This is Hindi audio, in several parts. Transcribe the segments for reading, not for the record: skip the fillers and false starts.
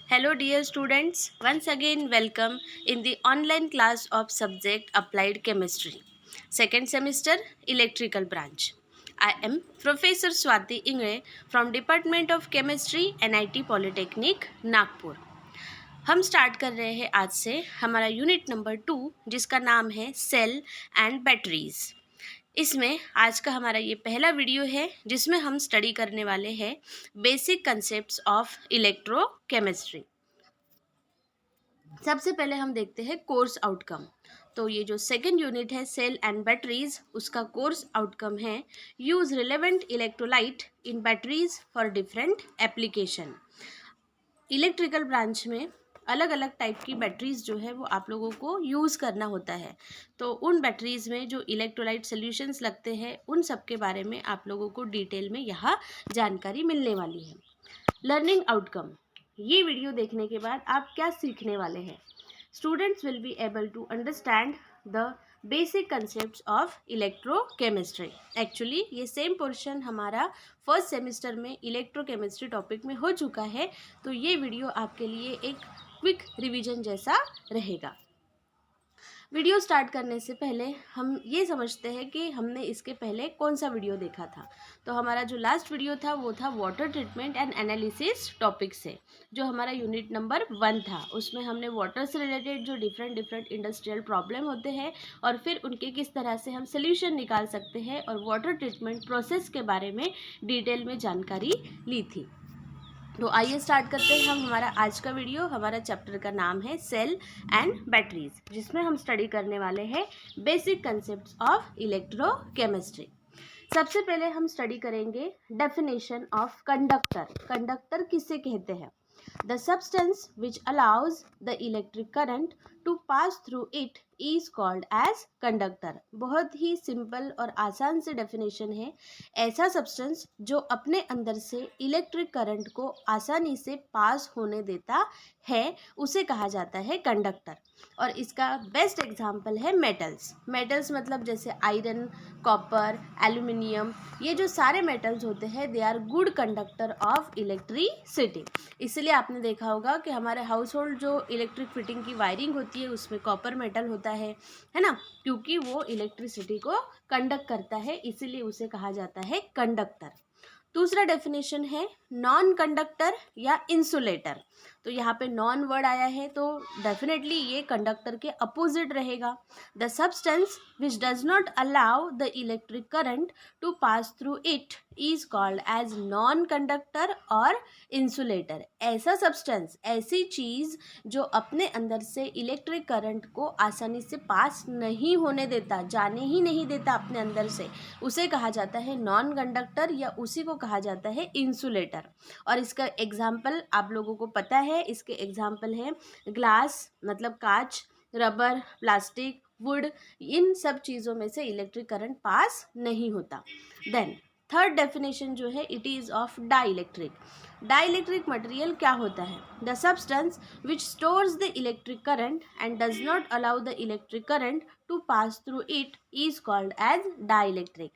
Hello dear students, once again welcome in the online class of subject Applied Chemistry, second semester electrical branch. I am Professor Swati Ingre from Department of Chemistry NIT Polytechnic Nagpur. हम स्टार्ट कर रहे हैं आज से हमारा यूनिट नंबर 2 जिसका नाम है सेल एंड बैटरीज। इसमें आज का हमारा ये पहला वीडियो है जिसमें हम स्टडी करने वाले हैं बेसिक कंसेप्ट्स ऑफ इलेक्ट्रोकेमिस्ट्री। सबसे पहले हम देखते हैं कोर्स आउटकम। तो ये जो सेकंड यूनिट है सेल एंड बैटरीज, उसका कोर्स आउटकम है use relevant electrolyte in batteries for different application. Electrical branch में अलग अलग टाइप की बैटरीज जो है वो आप लोगों को यूज़ करना होता है। तो उन बैटरीज में जो इलेक्ट्रोलाइट सॉल्यूशंस लगते हैं उन सब के बारे में आप लोगों को डिटेल में यहाँ जानकारी मिलने वाली है। लर्निंग आउटकम, ये वीडियो देखने के बाद आप क्या सीखने वाले हैं? Students will be able to understand the basic concepts of electrochemistry. Actually ये सेम पोर्शन हमारा फर्स्ट सेमेस्टर में इलेक्ट्रोकेमिस्ट्री टॉपिक में हो चुका है, तो ये वीडियो आपके लिए एक क्विक रिवीजन जैसा रहेगा। वीडियो स्टार्ट करने से पहले हम ये समझते हैं कि हमने इसके पहले कौन सा वीडियो देखा था। तो हमारा जो लास्ट वीडियो था वो था water treatment and analysis topic से, जो हमारा यूनिट नंबर 1 था। उसमें हमने वाटर से रिलेटेड जो डिफरेंट इंडस्ट्रियल प्रॉब्लम होते हैं और फिर उनके किस तरह से हम सोल्यूशन निकाल सकते हैं और वाटर ट्रीटमेंट प्रोसेस के बारे में डिटेल में जानकारी ली थी। तो आइए स्टार्ट करते हैं हम हमारा आज का वीडियो। हमारा चैप्टर का नाम है सेल एंड बैटरीज, जिसमें हम स्टडी करने वाले हैं बेसिक कंसेप्ट्स ऑफ इलेक्ट्रोकेमिस्ट्री। सबसे पहले हम स्टडी करेंगे डेफिनेशन ऑफ कंडक्टर। कंडक्टर किसे कहते हैं? The substance which allows the electric current to pass through it is called as conductor. बहुत ही सिंपल और आसान से डेफिनेशन है। ऐसा सब्सटेंस जो अपने अंदर से इलेक्ट्रिक करंट को आसानी से पास होने देता है उसे कहा जाता है कंडक्टर। और इसका बेस्ट एग्जाम्पल है मेटल्स। मेटल्स मतलब जैसे आयरन, कॉपर, एल्यूमिनियम, ये जो सारे मेटल्स होते हैं they are good conductor of electricity. इसलिए आपने देखा होगा कि हमारे हाउस होल्ड जो इलेक्ट्रिक फिटिंग की वायरिंग होती है उसमें कॉपर मेटल होता है ना, क्योंकि वो इलेक्ट्रिसिटी को कंडक्ट करता है, इसीलिए उसे कहा जाता है कंडक्टर। दूसरा डेफिनेशन है नॉन कंडक्टर या इंसुलेटर। तो यहाँ पे नॉन वर्ड आया है तो डेफिनेटली ये कंडक्टर के अपोजिट रहेगा। The substance which does not allow the electric current to pass through it is called as non conductor और इंसुलेटर। ऐसा सब्सटेंस, ऐसी चीज़ जो अपने अंदर से इलेक्ट्रिक करंट को आसानी से पास नहीं होने देता, जाने ही नहीं देता अपने अंदर से, उसे कहा जाता है नॉन कंडक्टर या उसी को कहा जाता है इंसुलेटर। और इसका एग्जाम्पल आप लोगों को पता है, इसके एग्जाम्पल है ग्लास मतलब कांच, रबर, प्लास्टिक, वुड, इन सब चीज़ों में से इलेक्ट्रिक करंट पास नहीं होता। देन थर्ड डेफिनेशन जो है it is of dielectric. Dielectric material क्या होता है? The substance which stores the electric current and does not allow the electric current to pass through it is called as dielectric.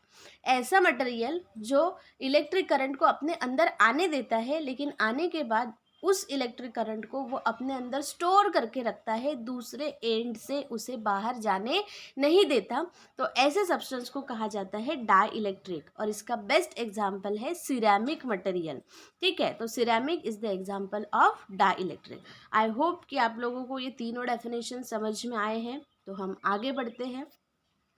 ऐसा मटेरियल जो इलेक्ट्रिक करंट को अपने अंदर आने देता है लेकिन आने के बाद उस इलेक्ट्रिक करंट को वो अपने अंदर स्टोर करके रखता है, दूसरे एंड से उसे बाहर जाने नहीं देता, तो ऐसे सब्सटेंस को कहा जाता है डाई इलेक्ट्रिक। और इसका बेस्ट एग्जाम्पल है सिरेमिक मटेरियल। ठीक है, तो ceramic is the example of dielectric. I hope कि आप लोगों को ये तीनों डेफिनेशन समझ में आए हैं। तो हम आगे बढ़ते हैं।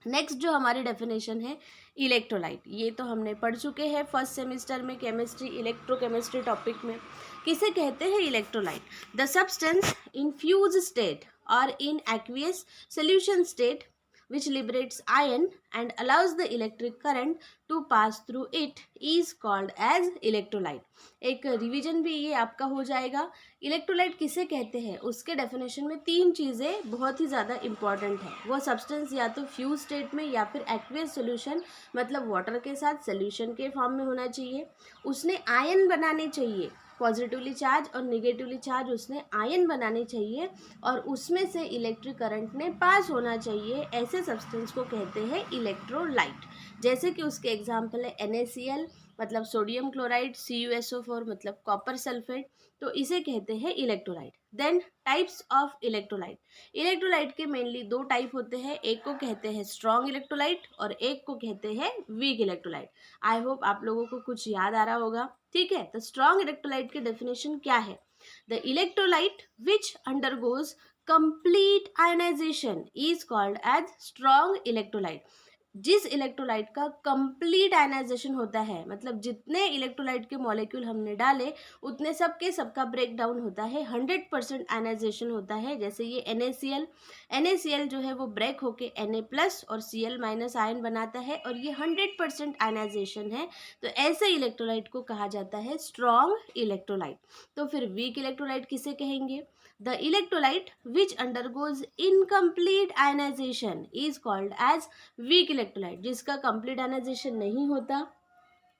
नेक्स्ट जो हमारी डेफिनेशन है इलेक्ट्रोलाइट, ये तो हमने पढ़ चुके हैं फर्स्ट सेमेस्टर में केमिस्ट्री इलेक्ट्रोकेमिस्ट्री टॉपिक में। किसे कहते हैं electrolyte? The substance in fuse state और in aqueous solution state which liberates iron and allows the electric current to pass through it is called as electrolyte। एक रिवीजन भी ये आपका हो जाएगा। इलेक्ट्रोलाइट किसे कहते हैं उसके डेफिनेशन में 3 चीज़ें बहुत ही ज़्यादा इंपॉर्टेंट है। वो सब्सटेंस या तो फ्यूज स्टेट में या फिर एक्वियस सोल्यूशन मतलब वाटर के साथ सोल्यूशन के फॉर्म में होना चाहिए, उसने आयन बनाने चाहिए, पॉजिटिवली चार्ज और निगेटिवली चार्ज उसने आयन बनाने चाहिए और उसमें से इलेक्ट्रिक करंट ने पास होना चाहिए। ऐसे सब्सटेंस को कहते हैं इलेक्ट्रोलाइट। जैसे कि उसके एग्जांपल है NaCl, मतलब सोडियम क्लोराइड, CuSO4 मतलब कॉपर सल्फेट, तो इसे कहते हैं electrolyte. Then types of electrolyte. Electrolyte के मेनली दो टाइप होते हैं, एक को कहते हैं स्ट्रॉन्ग इलेक्ट्रोलाइट और एक को कहते हैं वीक इलेक्ट्रोलाइट। आई होप आप लोगों को कुछ याद आ रहा होगा। ठीक है, तो स्ट्रॉन्ग इलेक्ट्रोलाइट की डेफिनेशन क्या है? The electrolyte which undergoes complete ionization is called as strong electrolyte। जिस इलेक्ट्रोलाइट का कंप्लीट आयनाइजेशन होता है, मतलब जितने इलेक्ट्रोलाइट के मॉलिक्यूल हमने डाले उतने सबके सबका ब्रेक डाउन होता है, 100% आयनाइजेशन होता है। जैसे ये NaCl जो है वो ब्रेक होके Na+ और Cl- आयन बनाता है और ये 100% आयनाइजेशन है। तो ऐसे इलेक्ट्रोलाइट को कहा जाता है स्ट्रॉन्ग इलेक्ट्रोलाइट। तो फिर वीक इलेक्ट्रोलाइट किसे कहेंगे? The electrolyte which undergoes incomplete ionization is called as weak electrolyte। जिसका complete ionization नहीं होता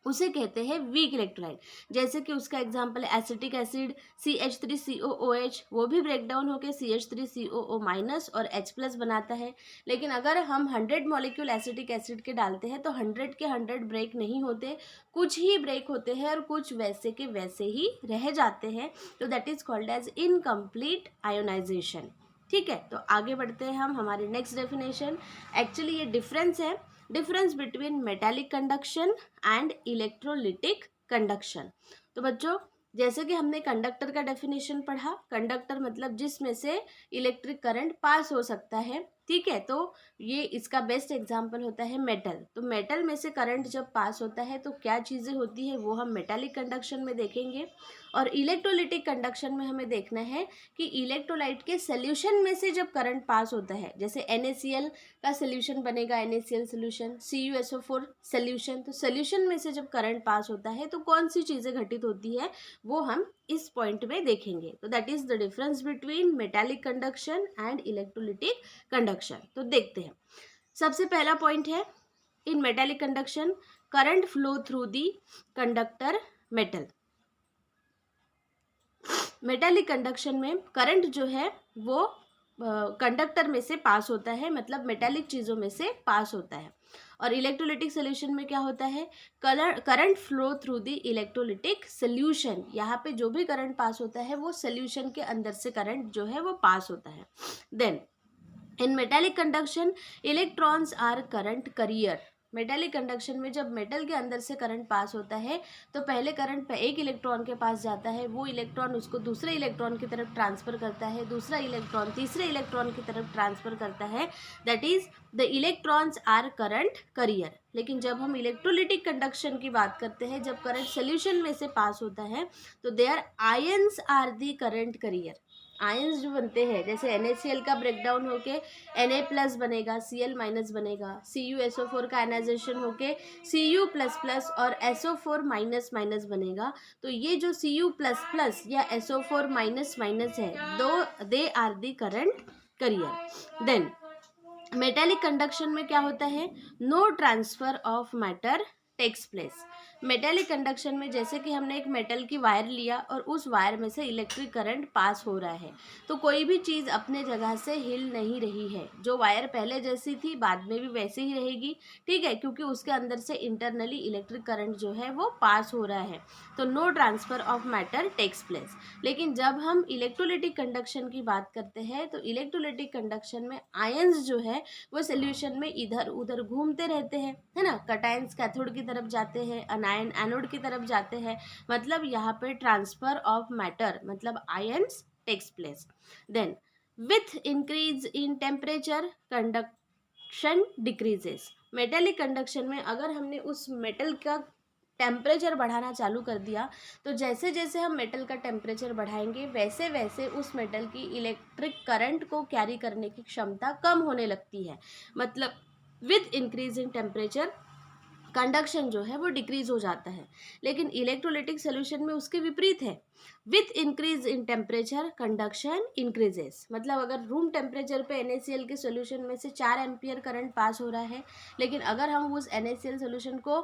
उसे कहते हैं वीक इलेक्ट्रोलाइट। जैसे कि उसका एग्जांपल है एसिटिक एसिड CH3COOH, वो भी ब्रेक डाउन होकर CH3COO- और H+ बनाता है। लेकिन अगर हम 100 मॉलिक्यूल एसिटिक एसिड के डालते हैं तो 100 के 100 ब्रेक नहीं होते, कुछ ही ब्रेक होते हैं और कुछ वैसे के वैसे ही रह जाते हैं। तो that is called as incomplete ionization. ठीक है, तो आगे बढ़ते हैं हम हमारी नेक्स्ट डेफिनेशन। एक्चुअली ये डिफरेंस है, difference between metallic conduction and electrolytic conduction. तो बच्चों जैसे कि हमने कंडक्टर का डेफिनेशन पढ़ा, कंडक्टर मतलब जिसमें से इलेक्ट्रिक करंट पास हो सकता है। ठीक है, तो ये इसका बेस्ट एग्जांपल होता है मेटल। तो मेटल में से करंट जब पास होता है तो क्या चीज़ें होती है वो हम मेटालिक कंडक्शन में देखेंगे। और इलेक्ट्रोलिटिक कंडक्शन में हमें देखना है कि इलेक्ट्रोलाइट के सोल्यूशन में से जब करंट पास होता है, जैसे NaCl का सोल्यूशन बनेगा NaCl सोल्यूशन, CuSO4 सोल्यूशन, तो सोल्यूशन में से जब करंट पास होता है तो कौन सी चीज़ें घटित होती है वो हम इस पॉइंट में देखेंगे। तो that is the difference between metallic conduction and electrolytic conduction. तो देखते हैं, सबसे पहला पॉइंट है in metallic conduction current flow through the conductor metal. Metallic conduction में करंट जो है वो कंडक्टर में से पास होता है, मतलब मेटालिक चीज़ों में से पास होता है। और इलेक्ट्रोलिटिक सोल्यूशन में क्या होता है? Current flow through the electrolytic solution. यहाँ पे जो भी करंट पास होता है वो सोल्यूशन के अंदर से करंट जो है वो पास होता है। Then in metallic conduction electrons are current carrier. Metallic conduction में जब मेटल के अंदर से करंट पास होता है तो पहले करंट पे एक इलेक्ट्रॉन के पास जाता है, वो इलेक्ट्रॉन उसको दूसरे इलेक्ट्रॉन की तरफ ट्रांसफर करता है, दूसरा इलेक्ट्रॉन तीसरे इलेक्ट्रॉन की तरफ ट्रांसफर करता है। That is the electrons are current carrier. लेकिन जब हम इलेक्ट्रोलिटिक कंडक्शन की बात करते हैं, जब करंट सोल्यूशन में से पास होता है तो there ions are the current carrier. Ions जो बनते हैं, जैसे NaCl का ब्रेकडाउन होके Na+ बनेगा, Cl- बनेगा, CuSO4 का आयनाइजेशन होके Cu++ और SO4- बनेगा। तो ये जो Cu++ या SO4- है, दो they are the current carrier. Then metallic conduction में क्या होता है? No transfer of matter takes place. Metallic conduction में जैसे कि हमने एक मेटल की वायर लिया और उस वायर में से इलेक्ट्रिक करंट पास हो रहा है, तो कोई भी चीज़ अपने जगह से हिल नहीं रही है। जो वायर पहले जैसी थी बाद में भी वैसे ही रहेगी। ठीक है, क्योंकि उसके अंदर से इंटरनली इलेक्ट्रिक करंट जो है वो पास हो रहा है, तो no transfer of matter takes place. लेकिन जब हम इलेक्ट्रोलिटिक कंडक्शन की बात करते हैं तो इलेक्ट्रोलिटिक कंडक्शन में आयंस जो है वो सोल्यूशन में इधर उधर घूमते रहते हैं, है ना। कटायंस कैथोड की तरफ जाते हैं, अनायन एनोड की तरफ जाते हैं, मतलब यहाँ पे ट्रांसफर ऑफ मैटर मतलब ions takes place. Then with increase in temperature conduction decreases. Metallic conduction में अगर हमने उस मेटल का टेम्परेचर बढ़ाना चालू कर दिया तो जैसे जैसे हम मेटल का टेम्परेचर बढ़ाएंगे वैसे वैसे उस मेटल की इलेक्ट्रिक करंट को कैरी करने की क्षमता कम होने लगती है। मतलब with increase in temperature conduction जो है वो डिक्रीज हो जाता है। लेकिन इलेक्ट्रोलिटिक सोल्यूशन में उसके विपरीत है। With increase in temperature conduction increases. मतलब अगर रूम टेम्परेचर पे NaCl के सोल्यूशन में से 4 एम्पियर करंट पास हो रहा है, लेकिन अगर हम उस NaCl सोल्यूशन को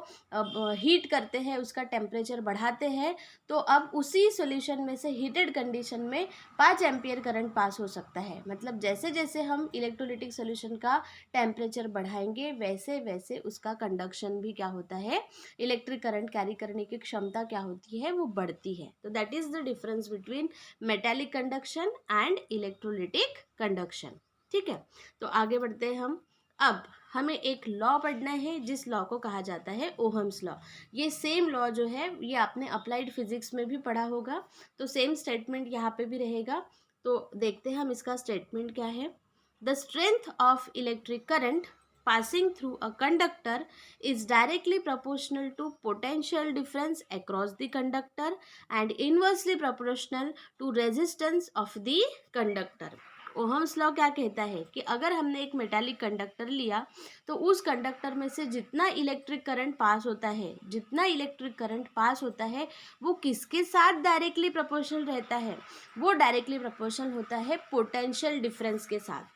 हीट करते हैं, उसका टेम्परेचर बढ़ाते हैं, तो अब उसी सोल्यूशन में से हीटेड कंडीशन में 5 एम्पियर करंट पास हो सकता है। मतलब जैसे जैसे हम इलेक्ट्रोलिटिक सोल्यूशन का टेम्परेचर बढ़ाएंगे वैसे वैसे उसका कंडक्शन भी क्या होता है, इलेक्ट्रिक करंट कैरी करने की क्षमता क्या होती है, वो बढ़ती है। तो that is the difference between metallic conduction and electrolytic conduction. ठीक है, तो आगे बढ़ते हैं हम। अब हमें एक लॉ पढ़ना है जिस लॉ को कहा जाता है ओहम्स लॉ। ये सेम लॉ जो है ये आपने अप्लाइड फिजिक्स में भी पढ़ा होगा, तो सेम स्टेटमेंट यहाँ पे भी रहेगा। तो देखते हैं हम इसका स्टेटमेंट क्या है। The strength of electric current passing through a conductor is directly proportional to potential difference across the conductor and inversely proportional to resistance of the conductor। Ohm's law क्या कहता है कि अगर हमने एक मेटालिक कंडक्टर लिया तो उस कंडक्टर में से जितना इलेक्ट्रिक करंट पास होता है, जितना इलेक्ट्रिक करंट पास होता है वो किसके साथ डायरेक्टली प्रोपोर्शनल रहता है, वो डायरेक्टली प्रोपोर्शनल होता है पोटेंशियल डिफरेंस के साथ।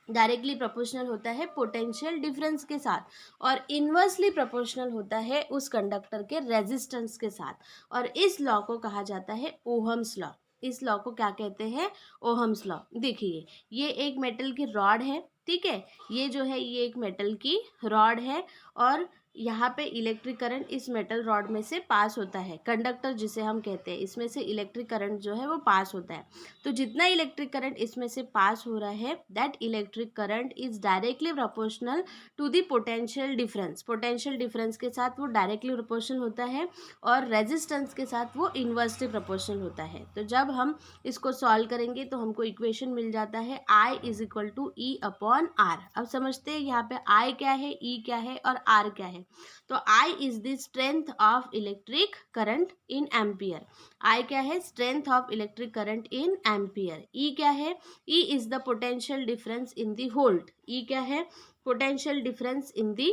डायरेक्टली प्रोपोर्शनल होता है पोटेंशियल डिफरेंस के साथ, और इन्वर्सली प्रोपोर्शनल होता है उस कंडक्टर के रेजिस्टेंस के साथ। और इस लॉ को कहा जाता है ओहम्स लॉ। इस लॉ को क्या कहते हैं, ओहम्स लॉ। देखिए ये एक मेटल की रॉड है, ठीक है, ये जो है ये एक मेटल की रॉड है, और यहाँ पे इलेक्ट्रिक करंट इस मेटल रॉड में से पास होता है, कंडक्टर जिसे हम कहते हैं, इसमें से इलेक्ट्रिक करंट जो है वो पास होता है। तो जितना इलेक्ट्रिक करंट इसमें से पास हो रहा है that electric current is directly proportional to the potential difference. Potential difference के साथ वो डायरेक्टली प्रोपोर्शनल होता है, और रेजिस्टेंस के साथ वो इन्वर्सली प्रोपोर्शनल होता है। तो जब हम इसको सॉल्व करेंगे तो हमको इक्वेशन मिल जाता है I is equal to E upon R। अब समझते हैं यहाँ पे I क्या है, E क्या है और R क्या है। तो I is the strength of electric current in ampere. I क्या है, strength of electric current in ampere. E क्या है, E is the potential difference in the volt. E क्या है, potential difference in the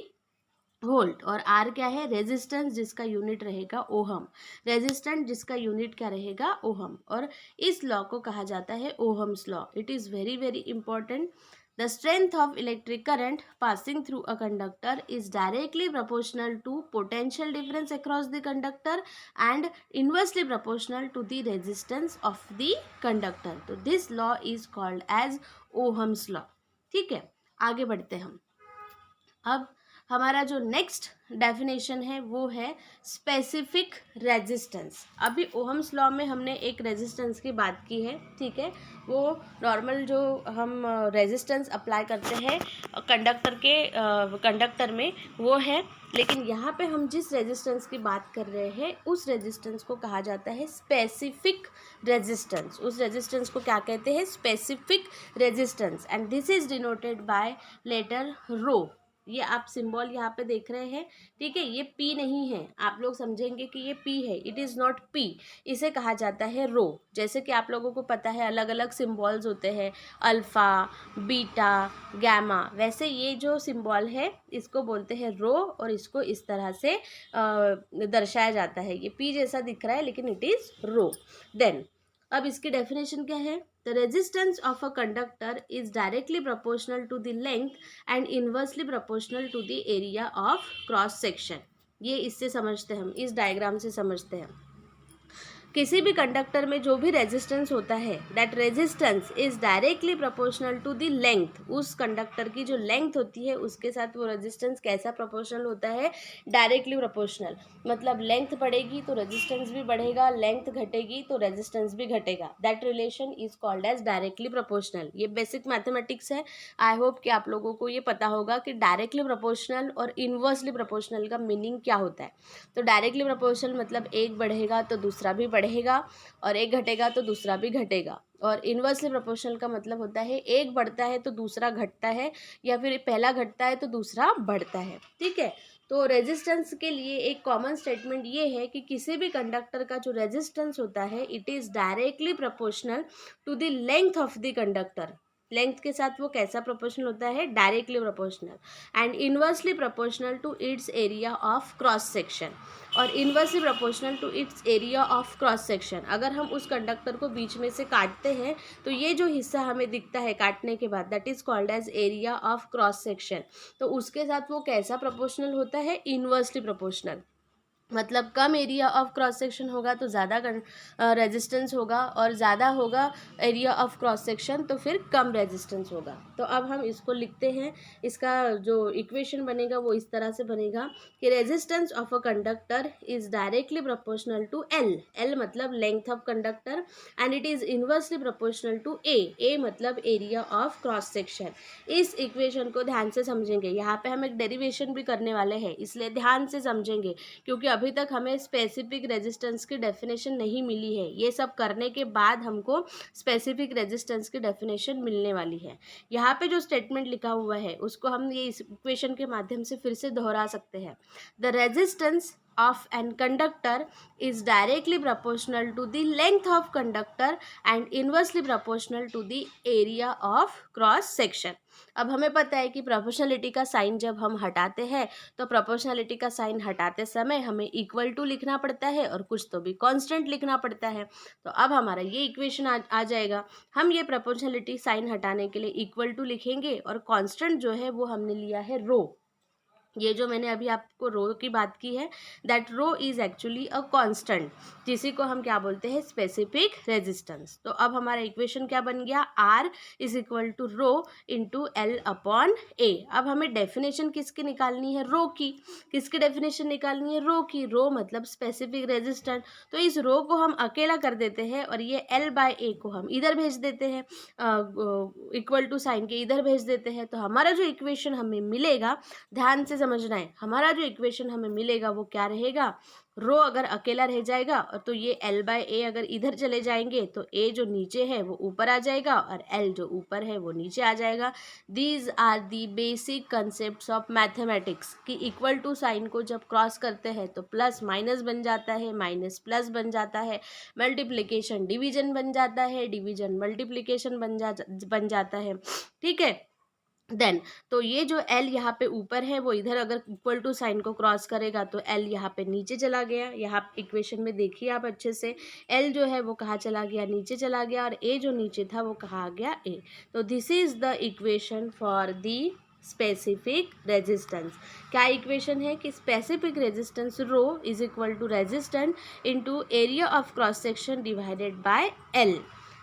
volt. और R क्या है, रेजिस्टेंस जिसका यूनिट रहेगा ओहम। रेजिस्टेंस जिसका यूनिट क्या रहेगा, ओहम। और इस लॉ को कहा जाता है Ohm's law. It is very very important. The strength of electric current passing through a conductor is directly proportional to potential difference across the conductor and inversely proportional to the resistance of the conductor. तो this law is called as Ohm's law। ठीक है, आगे बढ़ते हम। अब हमारा जो नेक्स्ट डेफिनेशन है वो है स्पेसिफिक रेजिस्टेंस। अभी ओहम्स लॉ में हमने एक रेजिस्टेंस की बात की है, ठीक है, वो नॉर्मल जो हम रेजिस्टेंस अप्लाई करते हैं कंडक्टर में वो है। लेकिन यहाँ पे हम जिस रेजिस्टेंस की बात कर रहे हैं उस रेजिस्टेंस को कहा जाता है स्पेसिफिक रेजिस्टेंस। उस रेजिस्टेंस को क्या कहते हैं, specific resistance. And this is denoted by letter rho. ये आप सिंबल यहाँ पे देख रहे हैं, ठीक है, ये P नहीं है, आप लोग समझेंगे कि ये P है, इट इज़ नॉट P। इसे कहा जाता है रो। जैसे कि आप लोगों को पता है अलग अलग सिंबल्स होते हैं, अल्फ़ा, बीटा, गैमा, वैसे ये जो सिंबल है इसको बोलते हैं रो, और इसको इस तरह से दर्शाया जाता है। ये P जैसा दिख रहा है लेकिन इट इज़ रो। देन अब इसकी डेफिनेशन क्या है, the resistance of a conductor is directly proportional to the length and inversely proportional to the area of cross section. ये इससे समझते हैं हम, इस डायग्राम से समझते हैं। किसी भी कंडक्टर में जो भी रेजिस्टेंस होता है that resistance is directly proportional to the length. उस कंडक्टर की जो लेंथ होती है उसके साथ वो रेजिस्टेंस कैसा प्रोपोर्शनल होता है, डायरेक्टली प्रोपोर्शनल। मतलब लेंथ बढ़ेगी तो रेजिस्टेंस भी बढ़ेगा, लेंथ घटेगी तो रेजिस्टेंस भी घटेगा। That relation is called as directly proportional. ये बेसिक मैथमेटिक्स है। आई होप कि आप लोगों को ये पता होगा कि डायरेक्टली प्रोपोर्शनल और इनवर्सली प्रोपोर्शनल का मीनिंग क्या होता है। तो डायरेक्टली प्रोपोर्शनल मतलब एक बढ़ेगा तो दूसरा भी बढ़ेगा, और एक घटेगा तो दूसरा भी घटेगा। और इनवर्सली प्रोपोर्शनल का मतलब होता है एक बढ़ता है तो दूसरा घटता है, या फिर पहला घटता है तो दूसरा बढ़ता है। ठीक है, तो रेजिस्टेंस के लिए एक कॉमन स्टेटमेंट ये है कि किसी भी कंडक्टर का जो रेजिस्टेंस होता है it is directly proportional to the length of the conductor. Length के साथ वो कैसा प्रोपोर्शनल होता है, directly proportional and inversely proportional to its area of cross section, और inversely proportional to its area of cross section. अगर हम उस कंडक्टर को बीच में से काटते हैं तो ये जो हिस्सा हमें दिखता है काटने के बाद, that is called as area of cross section. तो उसके साथ वो कैसा प्रोपोर्शनल होता है, इन्वर्सली प्रोपोर्शनल। मतलब कम एरिया ऑफ क्रॉस सेक्शन होगा तो ज़्यादा रेजिस्टेंस होगा, और ज़्यादा होगा एरिया ऑफ क्रॉस सेक्शन तो फिर कम रेजिस्टेंस होगा। तो अब हम इसको लिखते हैं, इसका जो इक्वेशन बनेगा वो इस तरह से बनेगा कि resistance of a conductor is directly proportional to L, L मतलब length of conductor, and it is inversely proportional to A मतलब एरिया ऑफ क्रॉस सेक्शन। इस इक्वेशन को ध्यान से समझेंगे, यहाँ पे हम एक डेरिवेशन भी करने वाले हैं, इसलिए ध्यान से समझेंगे, क्योंकि अभी तक हमें स्पेसिफिक रेजिस्टेंस की डेफिनेशन नहीं मिली है। ये सब करने के बाद हमको स्पेसिफिक रेजिस्टेंस की डेफिनेशन मिलने वाली है। यहाँ पे जो स्टेटमेंट लिखा हुआ है उसको हम ये इस इक्वेशन के माध्यम से फिर से दोहरा सकते हैं। The resistance of an conductor is directly proportional to the length of conductor and inversely proportional to the area of cross section। अब हमें पता है कि प्रोपोर्शनलिटी का साइन जब हम हटाते हैं तो प्रोपोर्शनलिटी का साइन हटाते समय हमें इक्वल टू लिखना पड़ता है और कुछ तो भी कांस्टेंट लिखना पड़ता है। तो अब हमारा ये इक्वेशन आ जाएगा। हम ये प्रोपोर्शनलिटी साइन हटाने के लिए इक्वल टू लिखेंगे और कांस्टेंट जो है वो हमने लिया है रो। ये जो मैंने अभी आपको रो की बात की है, that rho is actually a constant, जिसी को हम क्या बोलते हैं, स्पेसिफिक रेजिस्टेंस। तो अब हमारा इक्वेशन क्या बन गया, R is equal to rho into L upon A. अब हमें डेफिनेशन किसकी निकालनी है, रो की। किसकी डेफिनेशन निकालनी है, रो की। रो मतलब स्पेसिफिक रेजिस्टेंस। तो इस रो को हम अकेला कर देते हैं और ये एल बाय ए को हम इधर भेज देते हैं, इक्वल टू साइन के इधर भेज देते हैं। तो हमारा जो इक्वेशन हमें मिलेगा, ध्यान से समझना है, हमारा जो इक्वेशन हमें मिलेगा वो क्या रहेगा, रो अगर अकेला रह जाएगा और तो ये एल बाय ए अगर इधर चले जाएंगे तो ए जो नीचे है वो ऊपर आ जाएगा और एल जो ऊपर है वो नीचे आ जाएगा। These are the basic concepts of mathematics कि इक्वल टू साइन को जब क्रॉस करते हैं तो प्लस माइनस बन जाता है, माइनस प्लस बन जाता है, मल्टीप्लिकेशन डिवीजन बन जाता है, डिवीजन मल्टीप्लिकेशन बन जाता है। ठीक है, देन तो ये जो L यहाँ पे ऊपर है वो इधर अगर इक्वल टू साइन को क्रॉस करेगा तो L यहाँ पे नीचे चला गया। यहाँ इक्वेशन में देखिए आप अच्छे से, L जो है वो कहाँ चला गया, नीचे चला गया, और A जो नीचे था वो कहाँ आ गया, A। तो this is the equation for the specific resistance. क्या इक्वेशन है कि specific resistance rho is equal to resistance into area of cross section divided by L।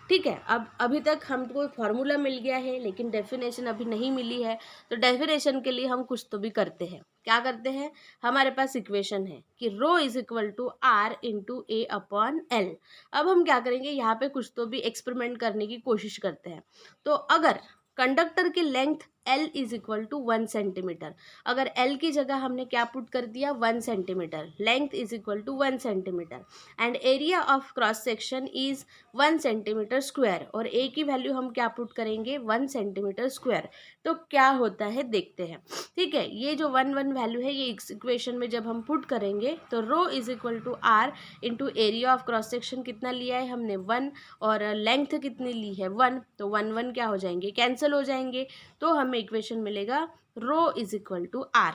ठीक है, अब अभी तक हमको फॉर्मूला मिल गया है लेकिन डेफिनेशन अभी नहीं मिली है। तो डेफिनेशन के लिए हम कुछ तो भी करते हैं। क्या करते हैं, हमारे पास इक्वेशन है कि rho is equal to R into A upon L. अब हम क्या करेंगे, यहाँ पे कुछ तो भी एक्सपेरिमेंट करने की कोशिश करते हैं। तो अगर कंडक्टर की length L is equal to 1 centimetre, अगर L की जगह हमने क्या पुट कर दिया, 1 centimetre, length is equal to 1 centimetre, and area of cross section is 1 centimetre square, और A की वैल्यू हम क्या पुट करेंगे, 1 सेंटीमीटर स्क्वायर। तो क्या होता है देखते हैं। ठीक है, ये जो 1 वैल्यू है ये इस इक्वेशन में जब हम पुट करेंगे तो rho is equal to R into area of cross section कितना लिया है हमने, 1, और लेंथ कितनी ली है, 1। तो 1 क्या हो जाएंगे, कैंसिल हो जाएंगे। तो हमें इक्वेशन मिलेगा rho is equal to R,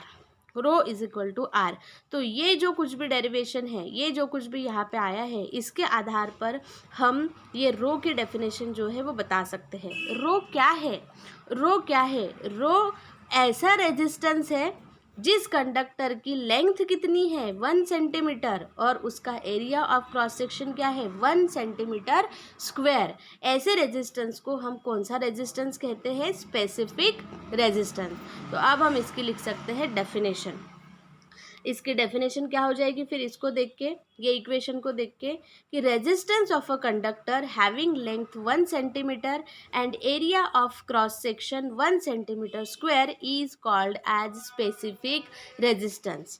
rho is equal to R. तो ये जो कुछ भी डेरिवेशन है, ये जो कुछ भी यहाँ पे आया है, इसके आधार पर हम ये रो की डेफिनेशन जो है वो बता सकते हैं। रो क्या है, रो क्या है, रो ऐसा रेजिस्टेंस है जिस कंडक्टर की लेंथ कितनी है, 1 सेंटीमीटर, और उसका एरिया ऑफ क्रॉस सेक्शन क्या है, 1 सेंटीमीटर स्क्वायर। ऐसे रेजिस्टेंस को हम कौन सा रेजिस्टेंस कहते हैं, स्पेसिफिक रेजिस्टेंस। तो अब हम इसकी लिख सकते हैं डेफिनेशन। इसकी डेफिनेशन क्या हो जाएगी फिर इसको देख के, ये इक्वेशन को देख के, कि resistance of a conductor having length 1 centimetre and area of cross section 1 centimetre square is called as specific resistance.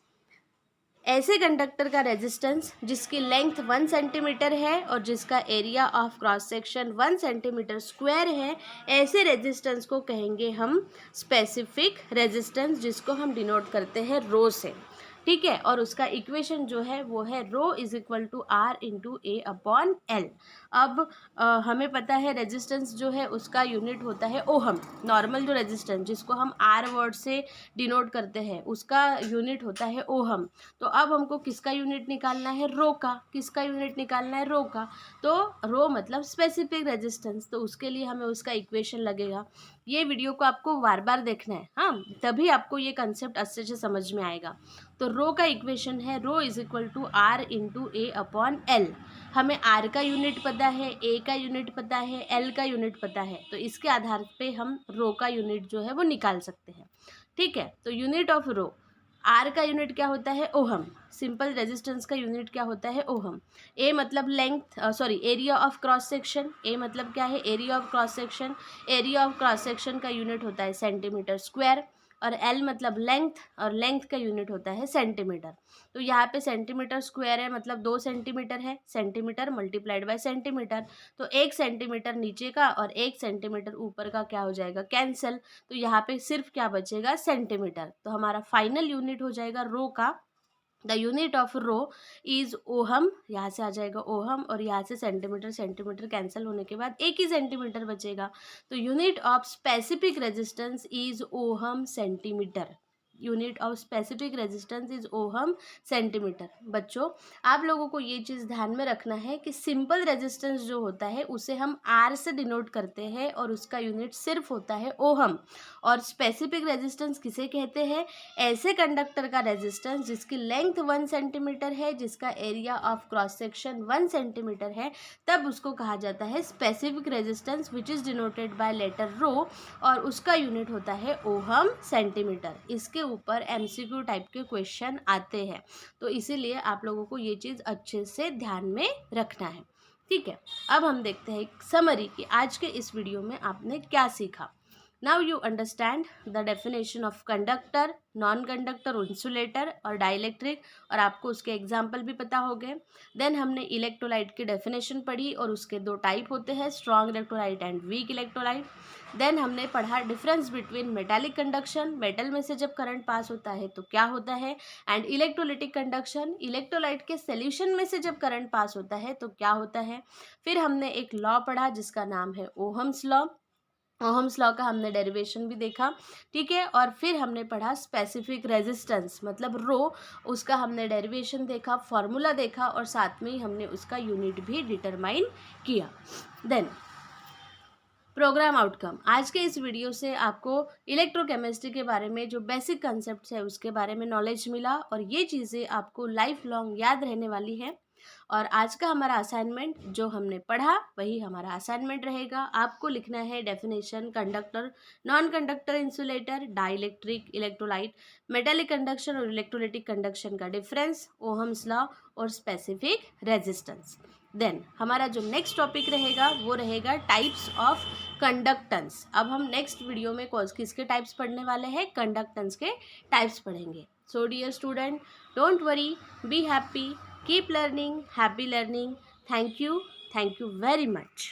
ऐसे कंडक्टर का रेजिस्टेंस जिसकी लेंथ 1 सेंटीमीटर है और जिसका area of cross section 1 centimetre square है, ऐसे रेजिस्टेंस को कहेंगे हम स्पेसिफिक रेजिस्टेंस, जिसको हम डिनोट करते हैं रो से। ठीक है। और उसका इक्वेशन जो है वो है rho is equal to R into A upon L. अब हमें पता है रेजिस्टेंस जो है उसका यूनिट होता है ओहम। नॉर्मल जो रेजिस्टेंस जिसको हम आर वर्ड से डिनोट करते हैं उसका यूनिट होता है ओहम। तो अब हमको किसका यूनिट निकालना है, रो का। किसका यूनिट निकालना है, रो का। तो रो मतलब स्पेसिफिक रेजिस्टेंस, तो उसके लिए हमें उसका इक्वेशन लगेगा। ये वीडियो को आपको बार बार देखना है, हाँ, तभी आपको ये कंसेप्ट अच्छे से समझ में आएगा। तो रो का इक्वेशन है rho is equal to R into A upon L. हमें आर का यूनिट पता है, ए का यूनिट पता है, एल का यूनिट पता है, तो इसके आधार पे हम रो का यूनिट जो है वो निकाल सकते हैं। ठीक है। तो यूनिट ऑफ रो, आर का यूनिट क्या होता है, ओहम। सिंपल रेजिस्टेंस का यूनिट क्या होता है, ओहम। ए मतलब length, sorry area of cross section. A मतलब क्या है, area of cross section. Area of cross section का यूनिट होता है सेंटीमीटर स्क्वायर। और एल मतलब लेंथ, और लेंथ का यूनिट होता है सेंटीमीटर। तो यहाँ पे सेंटीमीटर स्क्वायर है मतलब 2 सेंटीमीटर है, सेंटीमीटर मल्टीप्लाइड बाय सेंटीमीटर। तो 1 सेंटीमीटर नीचे का और 1 सेंटीमीटर ऊपर का क्या हो जाएगा, कैंसल। तो यहाँ पे सिर्फ क्या बचेगा, सेंटीमीटर। तो हमारा फाइनल यूनिट हो जाएगा रो का, the unit of rho is ohm. यहाँ से आ जाएगा ओहम और यहाँ से सेंटीमीटर, सेंटीमीटर कैंसिल होने के बाद एक ही सेंटीमीटर बचेगा। तो unit of specific resistance is ohm centimetre. Unit of specific resistance is ohm centimetre. बच्चों, आप लोगों को ये चीज़ ध्यान में रखना है कि सिंपल रेजिस्टेंस जो होता है उसे हम आर से डिनोट करते हैं और उसका यूनिट सिर्फ होता है ओहम। और स्पेसिफिक रेजिस्टेंस किसे कहते हैं, ऐसे कंडक्टर का रेजिस्टेंस जिसकी लेंथ 1 सेंटीमीटर है, जिसका area of cross section 1 centimetre है, तब उसको कहा जाता है specific resistance which is denoted by letter rho, और उसका यूनिट होता है ओहम सेंटीमीटर। इसके ऊपर एमसीक्यू टाइप के क्वेश्चन आते हैं, तो इसीलिए आप लोगों को ये चीज़ अच्छे से ध्यान में रखना है। ठीक है। अब हम देखते हैं समरी कि आज के इस वीडियो में आपने क्या सीखा। Now you understand the definition of conductor, non-conductor, insulator और डाइलेक्ट्रिक, और आपको उसके एग्जाम्पल भी पता हो गए। देन हमने इलेक्ट्रोलाइट की डेफिनेशन पढ़ी और उसके 2 टाइप होते हैं, strong electrolyte and weak electrolyte. Then हमने पढ़ा difference between metallic conduction, metal में से जब करंट पास होता है तो क्या होता है, एंड इलेक्ट्रोलिटिक कंडक्शन, इलेक्ट्रोलाइट के सोल्यूशन में से जब करंट पास होता है तो क्या होता है। फिर हमने एक लॉ पढ़ा जिसका नाम है ओहम्स लॉ। ओहम्स लॉ का हमने डेरिवेशन भी देखा। ठीक है। और फिर हमने पढ़ा स्पेसिफिक रेजिस्टेंस मतलब रो, उसका हमने डेरिवेशन देखा, फॉर्मूला देखा, और साथ में ही हमने उसका यूनिट भी डिटरमाइन किया। देन प्रोग्राम आउटकम, आज के इस वीडियो से आपको इलेक्ट्रोकेमिस्ट्री के बारे में जो बेसिक कंसेप्ट्स है उसके बारे में नॉलेज मिला, और ये चीज़ें आपको लाइफ लॉन्ग याद रहने वाली है। और आज का हमारा असाइनमेंट जो हमने पढ़ा वही हमारा असाइनमेंट रहेगा। आपको लिखना है definition conductor, non conductor insulator, dielectric, electrolyte, metallic conduction और इलेक्ट्रोलिटिक कंडक्शन का डिफरेंस, ओहम्स लॉ और स्पेसिफिक रेजिस्टेंस। देन हमारा जो नेक्स्ट टॉपिक रहेगा वो रहेगा टाइप्स ऑफ कंडक्टेंस। अब हम नेक्स्ट वीडियो में किसके टाइप्स पढ़ने वाले हैं, कंडक्टेंस के टाइप्स पढ़ेंगे। So dear student, don't worry, be happy, keep learning, happy learning. Thank you very much.